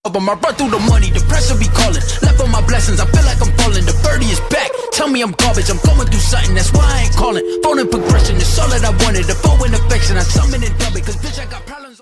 I run through the money, the pressure be calling. Left on my blessings, I feel like I'm falling. The birdie is back, tell me I'm garbage. I'm going through something, that's why I ain't calling. Phone in progression, it's all that I wanted. The phone in affection, I summon and dub it. Cause bitch, I got problems.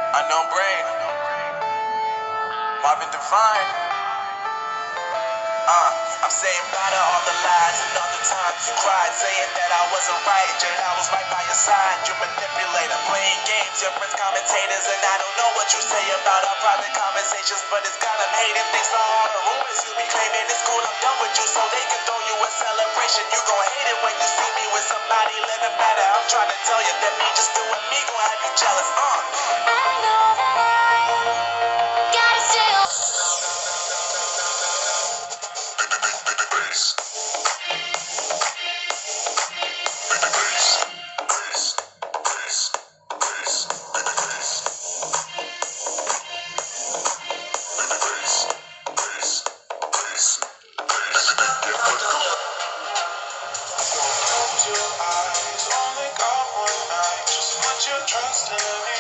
Unknown Brain, Marvin Divine. I'm saying bye to all the lies and all the times you cried, saying that I wasn't right, yet I was right by your side. You manipulator, playing games, your friends commentators, and I don't know what you say about our private conversations, but it's got them hating. Thanks for all the rumors you be claiming. It's cool, I'm done with you, so they can throw you a celebration. You gon' hate it when you see me with somebody living better. I'm trying to tell you that me just doing me gon' have you jealous. I know that I gotta still. Trust in me.